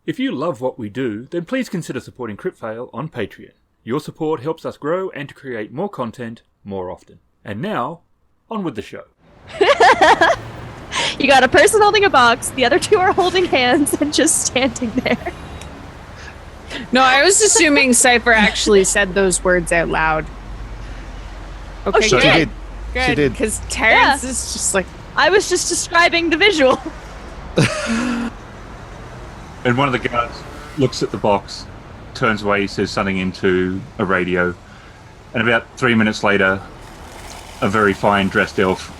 If you love what we do, then please consider supporting CryptFail on Patreon. Your support helps us grow and to create more content more often. And now, on with the show. You got a person holding a box, the other two are holding hands and just standing there. No, I was assuming Cipher actually said those words out loud. Okay, she did. Good. She did. Because Terrence is just like... I was just describing the visual. And one of the guards looks at the box, turns away, says something into a radio. And about 3 minutes later, a very fine dressed elf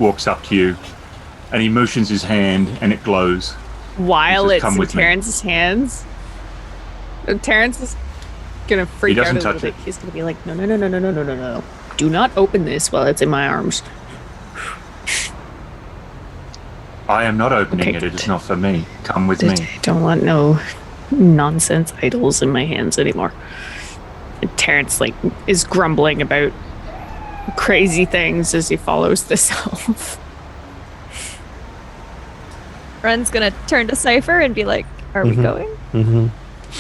walks up to you and he motions his hand and it glows. While says, it's "Come in with me." Terrence's hands. Terrence is gonna freak out a little bit. it. He's gonna be like, no. Do not open this while it's in my arms. I am not opening Okay, it. It is good. not for me. Come with me. I don't want no nonsense idols in my hands anymore. And Terrence is grumbling about crazy things as he follows this elf. Wren's gonna turn to Cipher and be like, are we going? Mm-hmm.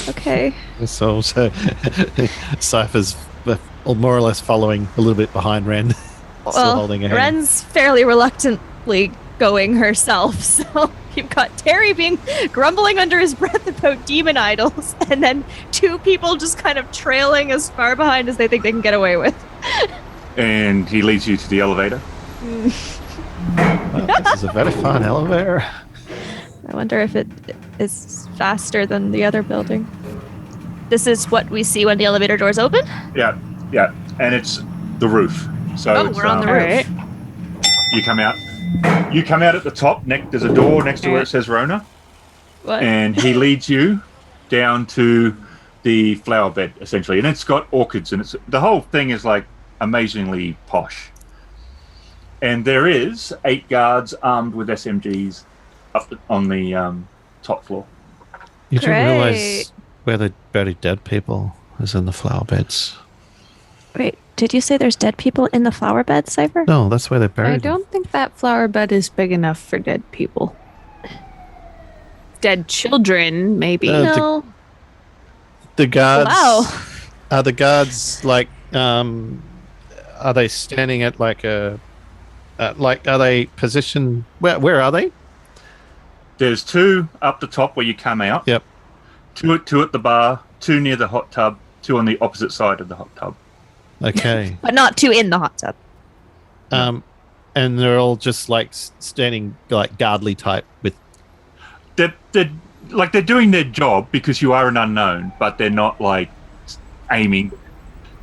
Okay. So Cypher's more or less following a little bit behind Wren. Still holding a hand. Wren's fairly reluctantly going herself, so you've got Terry grumbling under his breath about demon idols, and then two people just kind of trailing as far behind as they think they can get away with. And he leads you to the elevator. Well, this is a very fine elevator. I wonder if it is faster than the other building. This is what we see when the elevator doors open? Yeah. And it's the roof. So it's, we're on the roof. Alright. You come out. You come out at the top. There's a door next to where it says Rona. What? And he leads you down to the flower bed, essentially. And it's got orchids, and the whole thing is like amazingly posh. And there is 8 guards armed with SMGs up on the top floor. You do Great. realise where the buried dead people is in the flower beds. Wait, did you say there's dead people in the flower bed, Cipher? No, that's where they're buried. I don't think that flower bed is big enough for dead people. Dead children, maybe. No. The guards. Wow. Are the guards like? Are they standing at like a? Are they positioned? Where are they? There's 2 up the top where you come out. Yep. 2 at the bar, 2 near the hot tub, 2 on the opposite side of the hot tub. Okay. But not two in the hot tub. And they're all just like standing like guardly type with. They're doing their job because you are an unknown, but they're not like aiming.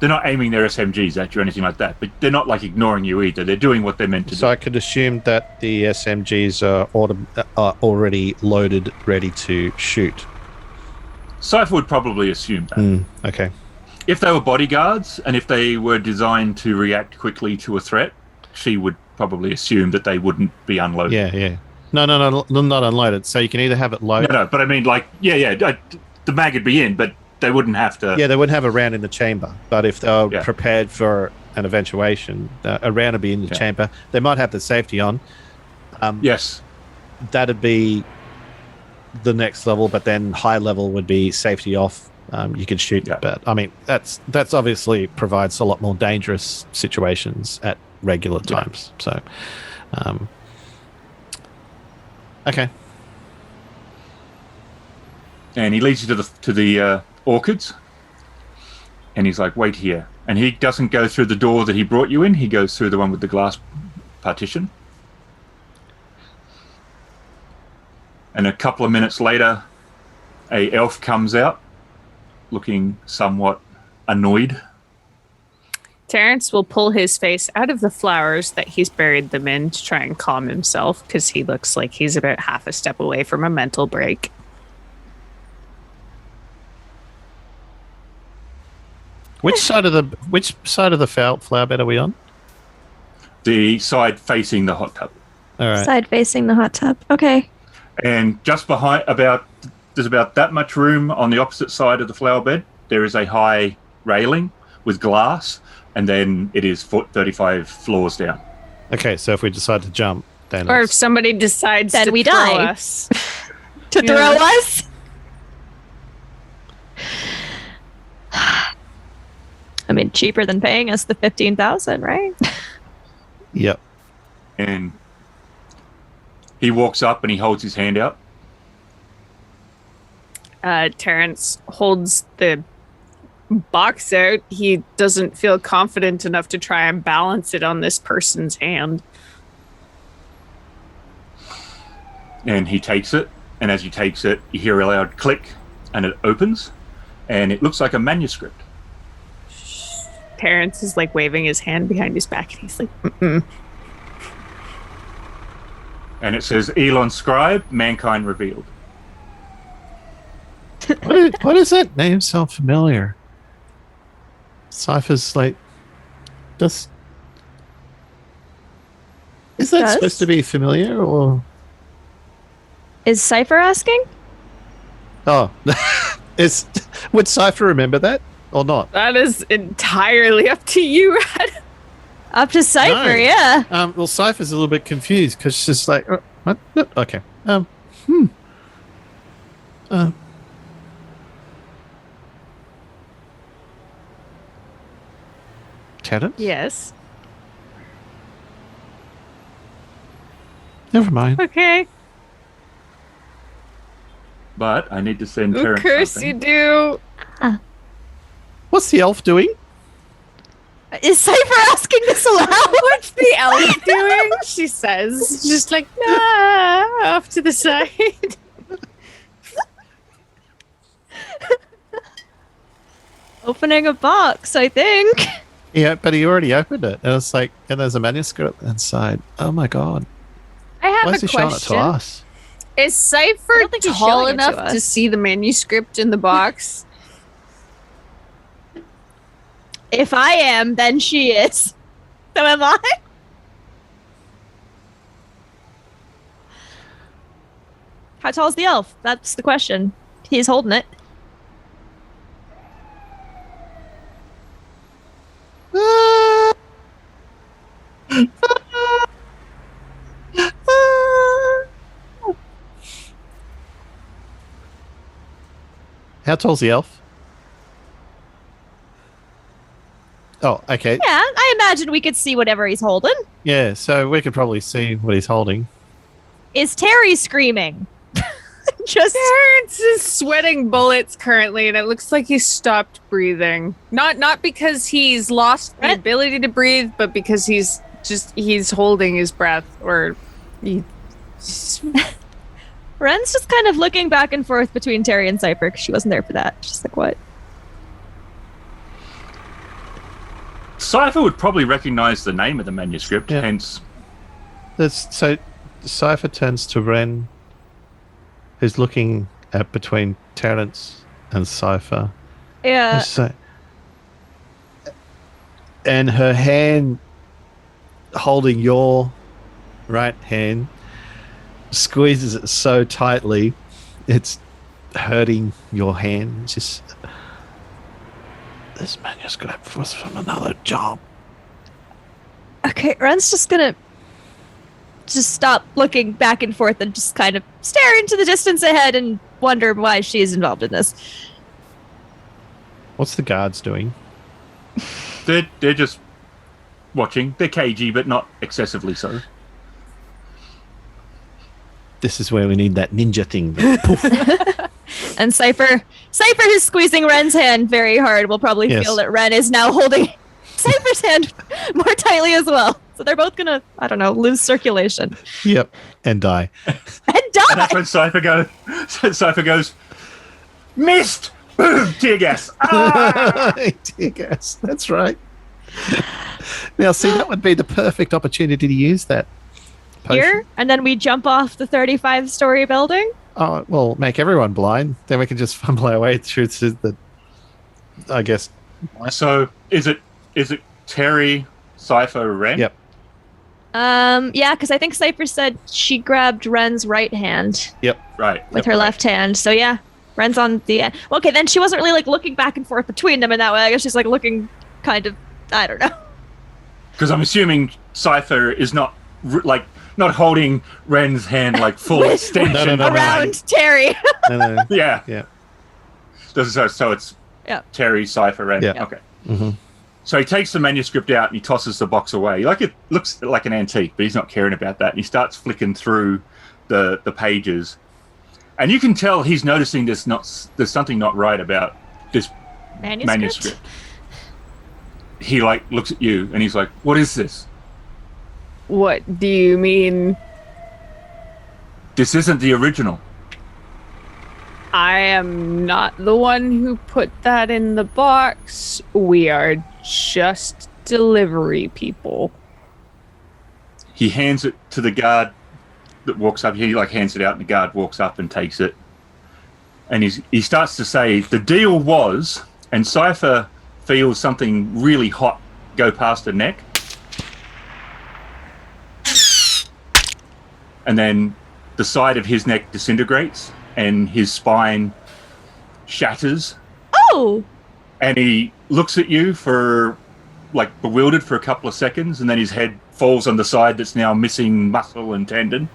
They're not aiming their SMGs at you or anything like that. But they're not like ignoring you either. They're doing what they're meant to do. So I could assume that the SMGs are already loaded, ready to shoot. Cipher would probably assume that. Okay. If they were bodyguards and if they were designed to react quickly to a threat, she would probably assume that they wouldn't be unloaded. Yeah. No, not unloaded. So you can either have it loaded. No, but I mean, like, the mag would be in, but they wouldn't have to. Yeah, they wouldn't have a round in the chamber. But if they were prepared for an eventuation, a round would be in the chamber. They might have the safety on. Yes. That'd be the next level, but then high level would be safety off. You could shoot, but I mean that's obviously provides a lot more dangerous situations at regular times. So, okay. And he leads you to the orchids, and he's like, "Wait here." And he doesn't go through the door that he brought you in. He goes through the one with the glass partition. And a couple of minutes later, a elf comes out, looking somewhat annoyed. Terrence will pull his face out of the flowers that he's buried them in to try and calm himself, because he looks like he's about half a step away from a mental break. Which side of the flower bed are we on? The side facing the hot tub. All right. Side facing the hot tub. Okay. And just behind, there's about that much room on the opposite side of the flower bed. There is a high railing with glass, and then it is 35 floors down. Okay, so if we decide to jump, then Or if somebody decides Then to we throw die. us. To throw us? I mean, cheaper than paying us the 15,000, right? Yep. And he walks up and he holds his hand out. Terrence holds the box out. He doesn't feel confident enough to try and balance it on this person's hand. And he takes it. And as he takes it, you hear a loud click and it opens. And it looks like a manuscript. Terrence is like waving his hand behind his back and he's like, mm-mm. And it says, Elon Scribe, Mankind Revealed. Why does that name sound familiar? Cipher's like, is that supposed to be familiar or? Is Cipher asking? Oh, would Cipher remember that or not? That is entirely up to you, Red. Up to Cipher, No. yeah. Well, Cipher's a little bit confused because she's like, what? No, okay. Terrence? Yes. Never mind. Okay. But I need to send Of Terrence course something. you do. What's the elf doing? Is Cipher asking this aloud? What's the elf doing? She says, just like, nah, off to the side. Opening a box, I think. Yeah, but he already opened it. And it's like, and there's a manuscript inside. Oh my god. I have Why is a he showing it to question. us? Is Cipher I don't think he's tall showing it to enough us. to see the manuscript in the box? If I am, then she is. So am I? How tall is the elf? That's the question. He's holding it. How tall's the elf? Oh, okay. Yeah, I imagine we could see whatever he's holding. Yeah, so we could probably see what he's holding. Is Terry screaming? Just Terrence is sweating bullets currently, and it looks like he's stopped breathing. Not because he's lost the What? ability to breathe, but because he's holding his breath, or he. Wren's just kind of looking back and forth between Terry and Cipher because she wasn't there for that. She's like, what? Cipher would probably recognize the name of the manuscript, Yeah. hence So Cipher turns to Wren, who's looking at between Terrence and Cipher. Yeah. And her hand holding your right hand squeezes it so tightly it's hurting your hand. Just, this manuscript was from another job. Okay, Wren's just gonna just stop looking back and forth and just kind of stare into the distance ahead and wonder why she's involved in this. What's the guards doing? they're just watching. They're cagey, but not excessively so. This is where we need that ninja thing. And Cipher, who's squeezing Wren's hand very hard, will probably Yes. feel that Wren is now holding Cipher's hand more tightly as well. So they're both gonna, I don't know, lose circulation Yep, and die. and And die. that's when Cipher goes, missed! Boom! Tear gas! Ah! Tear gas. That's right. Now, see, that would be the perfect opportunity to use that potion. Here, and then we jump off the 35-story building. Oh, well, make everyone blind. Then we can just fumble our way through to the, I guess. So, is it Terry, Cipher, Wren? Yep. Yeah, because I think Cipher said she grabbed Wren's right hand Right. with her left hand. So yeah, Wren's on the end. Well, okay, then she wasn't really like looking back and forth between them in that way. I guess she's like looking kind of, I don't know. Because I'm assuming Cipher is not not holding Wren's hand like full extension. No. Around Terry. No. Yeah. Yeah. So it's Yeah. Terry, Cipher, and Yeah. okay. Mm-hmm. So he takes the manuscript out and he tosses the box away. Like it looks like an antique, but he's not caring about that. And he starts flicking through the pages, and you can tell he's noticing there's something not right about this manuscript. He like looks at you and he's like, "What is this? What do you mean? This isn't the original." I am not the one who put that in the box. We are just delivery people. He hands it to the guard that walks up. He like hands it out, and the guard walks up and takes it. And he starts to say, "The deal was," and Cipher feels something really hot go past her neck. And then the side of his neck disintegrates and his spine shatters. Oh! And he looks at you for, like, bewildered for a couple of seconds, and then his head falls on the side that's now missing muscle and tendon,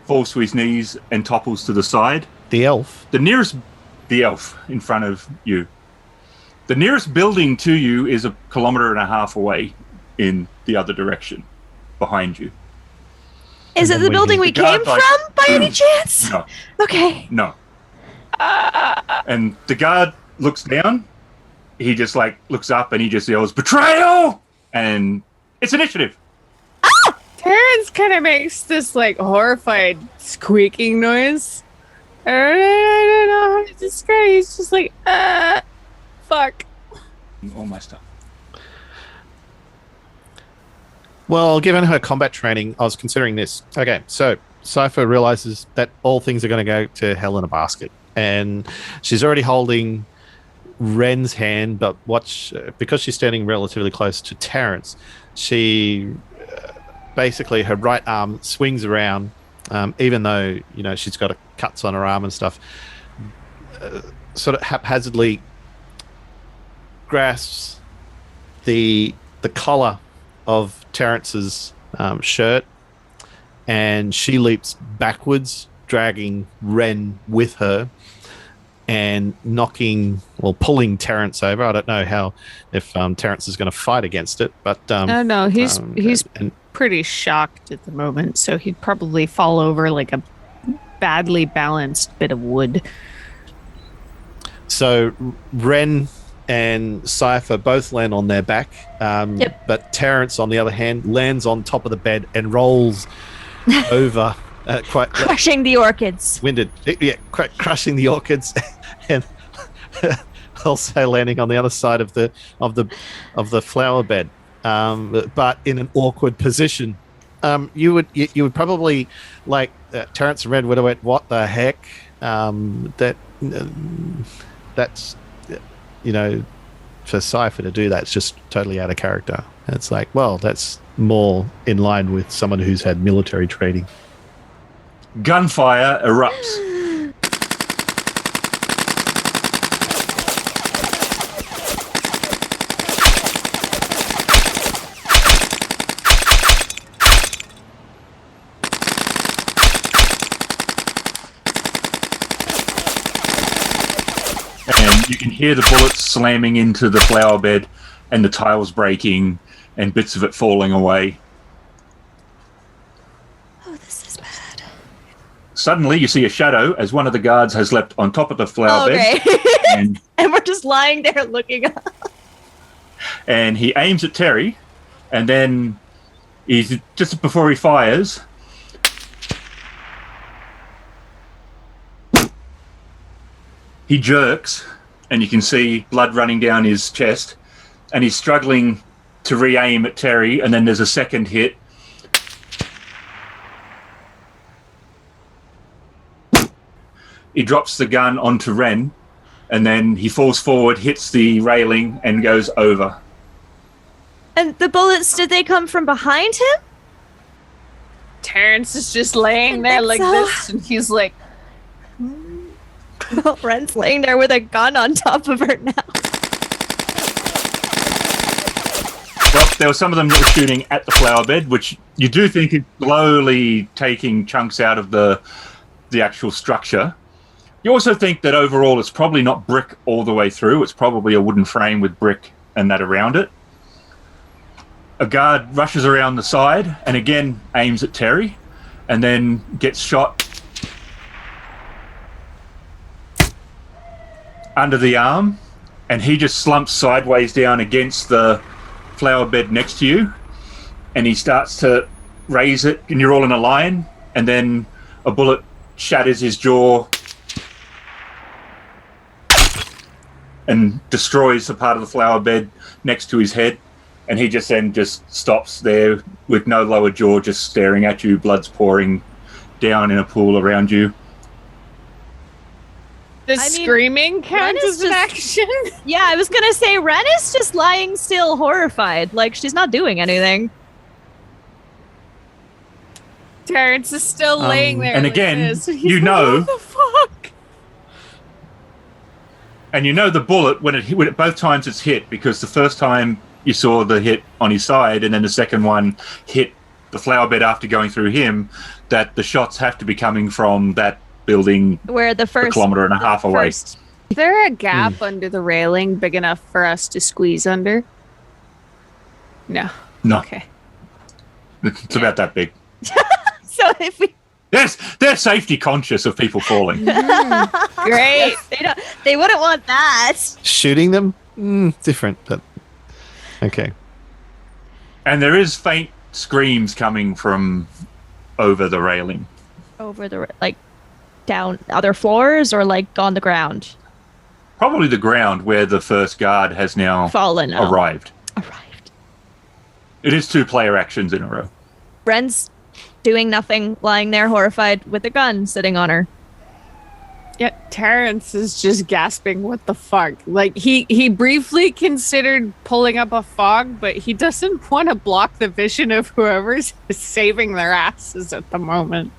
falls to his knees and topples to the side. The elf. The elf in front of you. The nearest building to you is 1.5 kilometers away in the other direction, behind you. Is it the building we came from, by any chance? No. Okay. No. And the guard looks down. He just like looks up and he just yells, "Betrayal!" And it's initiative. Terrence kind of makes this like horrified squeaking noise. I don't know how to describe it. He's just like, fuck. All my stuff. Well, given her combat training, I was considering this. Okay, so Cipher realizes that all things are going to go to hell in a basket. And she's already holding Wren's hand, but because she's standing relatively close to Terrence, she basically, her right arm swings around, even though, she's got cuts on her arm and stuff, sort of haphazardly grasps the collar of Terrence's shirt, and she leaps backwards, dragging Wren with her and pulling Terrence over. I don't know if Terrence is going to fight against it, but no, he's pretty shocked at the moment, so he'd probably fall over like a badly balanced bit of wood. So Wren and Cipher both land on their back, but Terrence, on the other hand, lands on top of the bed and rolls over, quite crushing the orchids. Winded, crushing the orchids, and also landing on the other side of the flower bed, but in an awkward position. You would probably, like, Terrence and Red would have went, "What the heck?" That's. For Cipher to do that's just totally out of character. It's like, well, that's more in line with someone who's had military training. Gunfire erupts. And you can hear the bullets slamming into the flower bed and the tiles breaking and bits of it falling away. Oh, this is bad. Suddenly, you see a shadow as one of the guards has leapt on top of the flower bed. And we're just lying there looking up. And he aims at Terry, and then just before he fires, he jerks, and you can see blood running down his chest, and he's struggling to re-aim at Terry, and then there's a second hit. He drops the gun onto Wren, and then he falls forward, hits the railing, and goes over. And the bullets, did they come from behind him? Terrence is just laying there like this, and he's like, Well, Wren's laying there with a gun on top of her now. Well, there were some of them that were shooting at the flower bed, which you do think is slowly taking chunks out of the actual structure. You also think that overall it's probably not brick all the way through. It's probably a wooden frame with brick and that around it. A guard rushes around the side and again aims at Terry and then gets shot under the arm, and he just slumps sideways down against the flower bed next to you, and he starts to raise it, and you're all in a line, and then a bullet shatters his jaw and destroys the part of the flower bed next to his head, and he just then just stops there with no lower jaw, just staring at you, blood's pouring down in a pool around you. Does screaming count as an action? Yeah, I was gonna say Wren is just lying still, horrified. Like, she's not doing anything. Terrence is still laying there. And like again, this. you know, what the fuck? and you know the bullet when it both times it's hit, because the first time you saw the hit on his side, and then the second one hit the flower bed after going through him, that the shots have to be coming from that building Where the first a kilometer and a half away. first- Is there a gap under the railing big enough for us to squeeze under? No. No, Okay. it's about that big. So if we They're safety conscious of people falling. Great. they wouldn't want that. Shooting them? Different, but okay. And there is faint screams coming from over the railing. Over the down other floors or like on the ground. Probably the ground where the first guard has now Fallen. arrived. Arrived. It is 2 player actions in a row. Wren's doing nothing, lying there horrified with a gun sitting on her. Yeah, Terrence is just gasping. What the fuck? Like he briefly considered pulling up a fog, but he doesn't want to block the vision of whoever's saving their asses at the moment.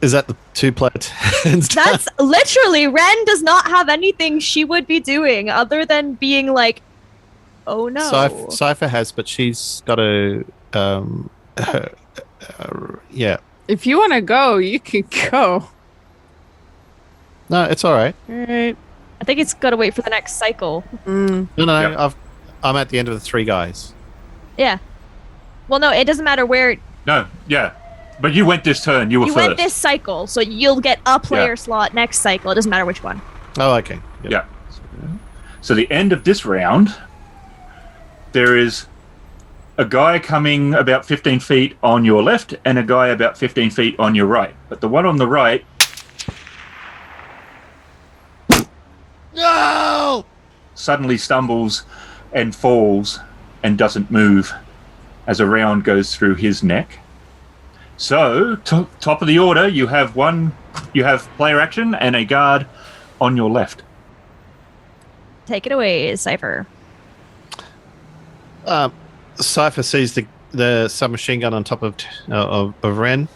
Is that the 2-player turns? That's literally Wren does not have anything she would be doing other than being like, oh no. Cipher has, but she's got a yeah. If you want to go, you can go. No, it's all right. All right. I think it's gotta wait for the next cycle. No, Yep. I'm at the end of the 3 guys. Yeah. Well, no, it doesn't matter where No, yeah. But you went this turn. You were you first. went this cycle, so you'll get a player slot next cycle. It doesn't matter which one. Oh, okay. Yep. Yeah. So the end of this round, there is a guy coming about 15 feet on your left and a guy about 15 feet on your right. But the one on the right No! suddenly stumbles and falls and doesn't move as a round goes through his neck. So, top of the order, you have player action and a guard on your left. Take it away, Cipher. Cipher sees the submachine gun on top of Wren,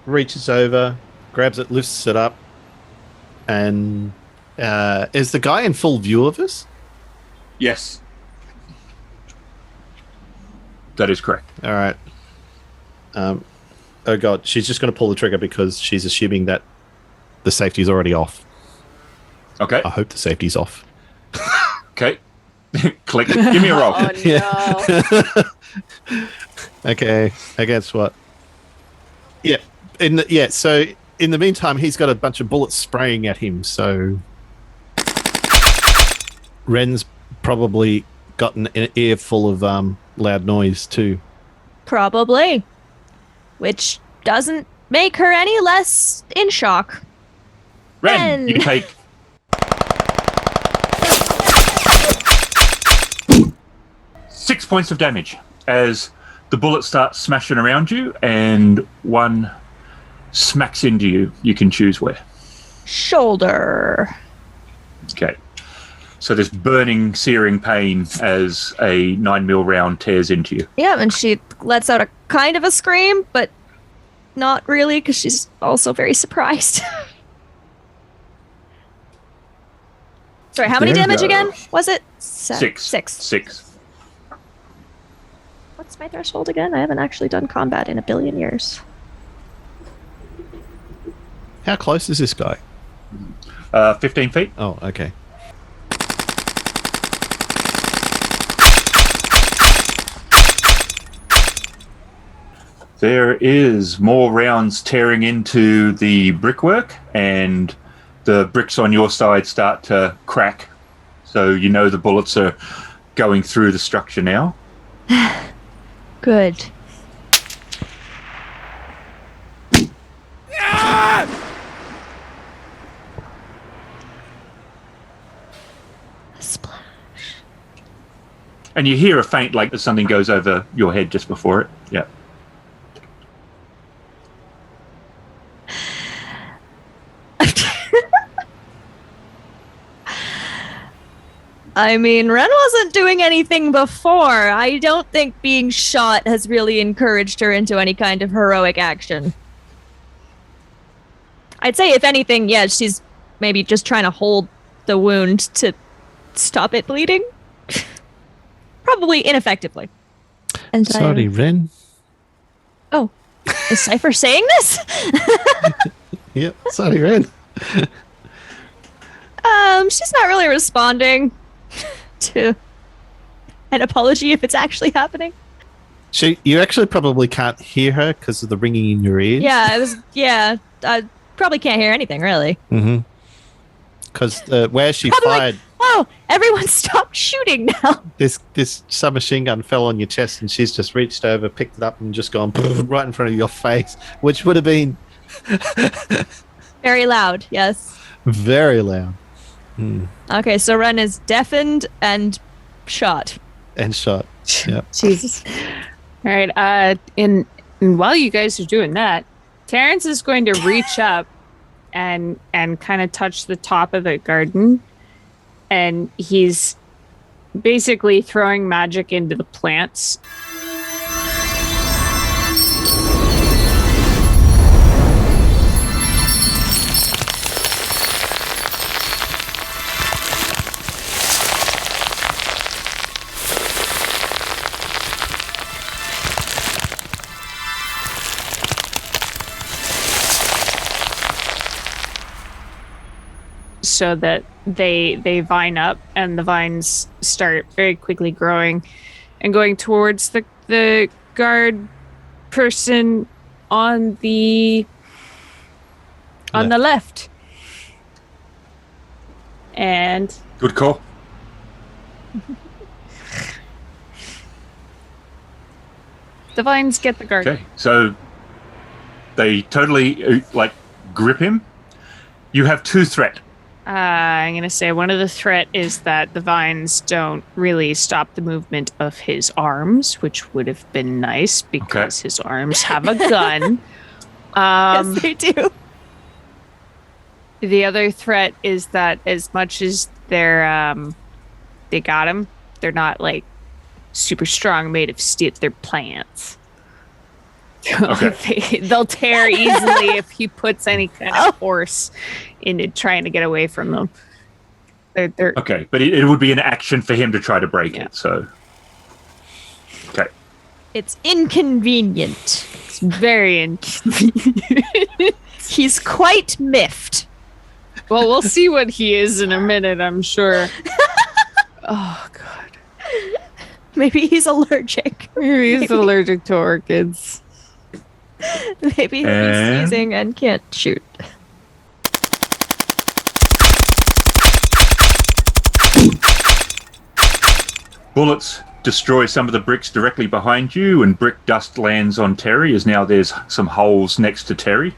reaches over, grabs it, lifts it up, and is the guy in full view of us? Yes. That is correct. All right. Oh god, she's just going to pull the trigger because she's assuming that the safety's already off. Okay. I hope the safety's off. Okay. Click. Give me a roll. Oh no. Okay, against what? Yeah, so in the meantime, he's got a bunch of bullets spraying at him, so Wren's probably gotten an ear full of loud noise too. Probably. Which doesn't make her any less in shock. Wren, you take 6 points of damage as the bullets start smashing around you and one smacks into you. You can choose where. Shoulder. Okay. So there's burning, searing pain as a 9mm round tears into you. Yeah, and she lets out a kind of a scream, but not really, because she's also very surprised. Sorry, how many There damage you go. again? Was it? 6. Six. What's my threshold again? I haven't actually done combat in a billion years. How close is this guy? 15 feet. Oh, okay. There is more rounds tearing into the brickwork, and the bricks on your side start to crack. So you know the bullets are going through the structure now. Good. Splash. And you hear a faint, like something goes over your head just before it. Yeah. I mean, Wren wasn't doing anything before. I don't think being shot has really encouraged her into any kind of heroic action. I'd say, if anything, yeah, she's maybe just trying to hold the wound to stop it bleeding. Probably ineffectively. And Sorry, Wren. Oh, is Cipher saying this? Yep, sorry, Wren. She's not really responding to an apology if it's actually happening. You actually probably can't hear her because of the ringing in your ears. Yeah, I probably can't hear anything, really. Mm-hmm. Because where she Probably fired, like, oh, everyone stop shooting now. this submachine gun fell on your chest, and she's just reached over, picked it up, and just gone right in front of your face, which would have been Very loud, yes. very loud. Okay, so Wren is deafened and shot. And shot. Yep. Jesus. All right. And while you guys are doing that, Terrence is going to reach up and kind of touch the top of the garden, and he's basically throwing magic into the plants. So that they vine up, and the vines start very quickly growing and going towards the guard person on the left. And Good call. the vines get the guard. Okay, so they totally grip him. You have 2 threat. I'm going to say one of the threat is that the vines don't really stop the movement of his arms, which would have been nice because his arms have a gun. Yes, they do. The other threat is that as much as they got him, they're not like super strong, made of steel. They're plants. Okay. They'll tear easily if he puts any kind of force into trying to get away from them. They're Okay, but it would be an action for him to try to break it, so... Okay. It's inconvenient. It's very inconvenient. He's quite miffed. Well, we'll see what he is in a minute, I'm sure. Oh, God. Maybe he's allergic. Maybe he's allergic to orchids. Maybe he'll be sneezing and can't shoot. Bullets destroy some of the bricks directly behind you, and brick dust lands on Terry, as now there's some holes next to Terry.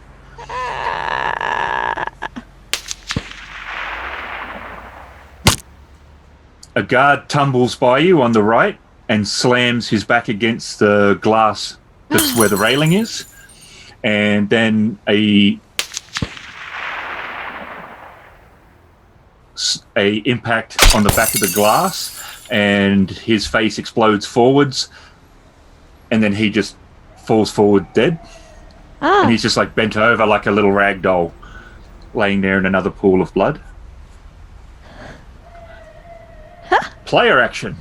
A guard tumbles by you on the right and slams his back against the glass that's where the railing is. And then a impact on the back of the glass, and his face explodes forwards, and then he just falls forward dead. And he's just like bent over like a little rag doll, laying there in another pool of blood. Player action.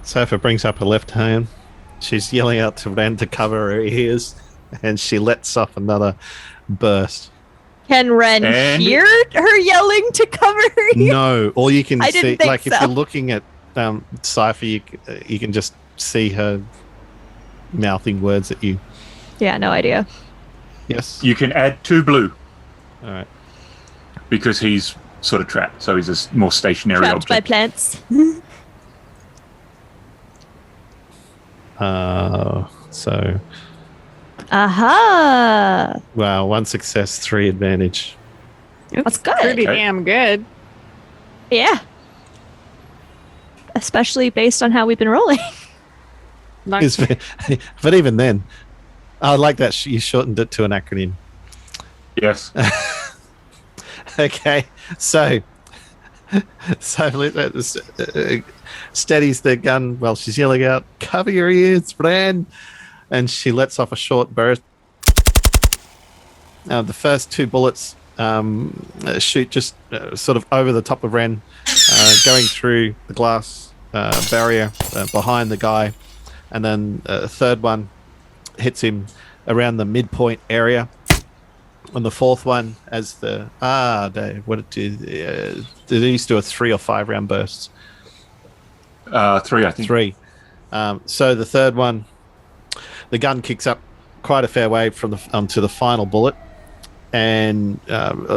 Cipher brings up her left hand, She's yelling out to Wren to cover her ears, and she lets off another burst. Can Wren And- hear her yelling to cover her ears? No, all you can I see, didn't think like if so. you're looking at Cipher, you can just see her mouthing words at you. Yeah, no idea. Yes. You can add 2 blue All right. because he's sort of trapped, so he's a more stationary Trapped by object. plants. So, Aha! wow, 1 success, 3 advantage. That's good. Pretty Okay. damn good. Yeah. Especially based on how we've been rolling. Not- But even then, I like that you shortened it to an acronym. Yes. Okay, so steadies the gun while she's yelling out, "Cover your ears, Wren!" And she lets off a short burst. The first 2 bullets shoot just sort of over the top of Wren, going through the glass barrier behind the guy, and then a third one hits him around the midpoint area. And the fourth one, as the what did they used to do a 3 or 5 round bursts? 3, I think. 3. So the third one, the gun kicks up quite a fair way from the to the final bullet, and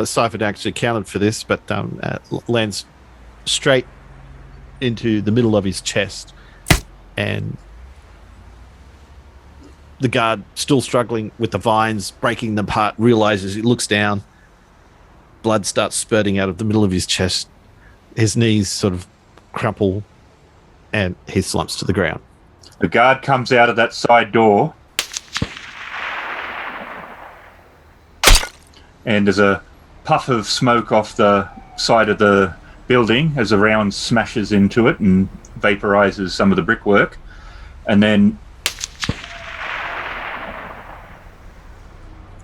Cipher actually counted for this, but lands straight into the middle of his chest, and the guard, still struggling with the vines, breaking them apart, realizes, he looks down, blood starts spurting out of the middle of his chest, his knees sort of crumple, and he slumps to the ground. The guard comes out of that side door, and there's a puff of smoke off the side of the building as a round smashes into it and vaporizes some of the brickwork. And then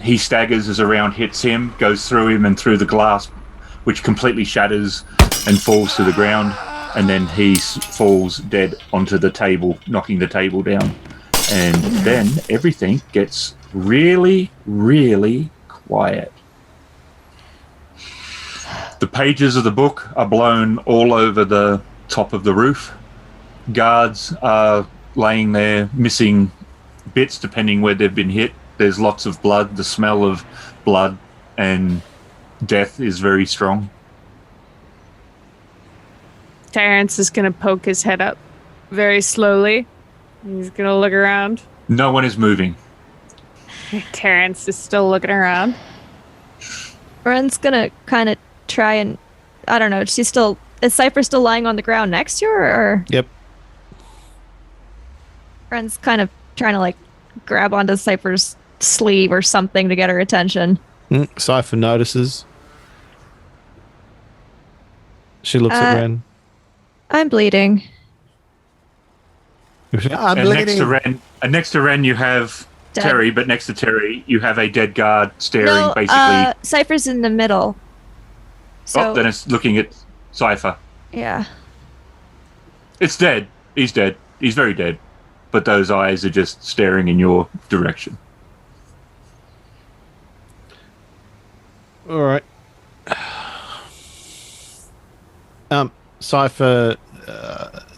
he staggers as a round hits him, goes through him and through the glass, which completely shatters and falls to the ground. And then he falls dead onto the table, knocking the table down. And then everything gets really, really quiet. The pages of the book are blown all over the top of the roof. Guards are laying there, missing bits depending where they've been hit. There's lots of blood. The smell of blood and death is very strong. Terrence is going to poke his head up very slowly. He's going to look around. No one is moving. Terrence is still looking around. Wren's gonna kind of try and, I don't know, is Cipher still lying on the ground next to her, or? Yep. Wren's kind of trying to, like, grab onto Cipher's sleeve or something to get her attention. Cipher notices. She looks at Wren. I'm bleeding. I'm And bleeding. next to Wren you have Dead. Terry, but next to Terry you have a dead guard staring No, basically. Cipher's in the middle. So, Then it's looking at Cipher. yeah. It's dead. He's dead. He's very dead. But those eyes are just staring in your direction. All right. Cipher,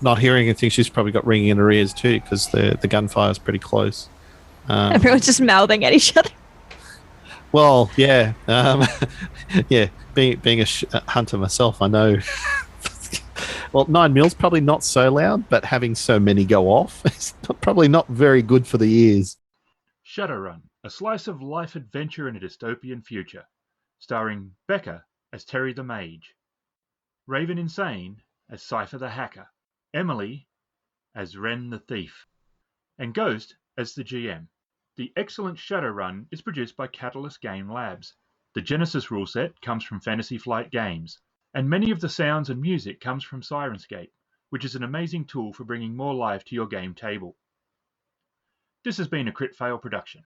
not hearing anything, she's probably got ringing in her ears too, because the gunfire is pretty close. Everyone's just mouthing at each other. Well, yeah, yeah. Being a hunter myself, I know. Well, 9 mils probably not so loud, but having so many go off is probably not very good for the ears. Shadowrun, a slice of life adventure in a dystopian future, starring Becca as Terry the Mage, RavenInsane as Cipher the Hacker, Emily as Wren the Thief, and Ghost as the GM. The excellent Shadowrun is produced by Catalyst Game Labs. The Genesys rule set comes from Fantasy Flight Games, and many of the sounds and music comes from Syrinscape, which is an amazing tool for bringing more life to your game table. This has been a Crit Fail production.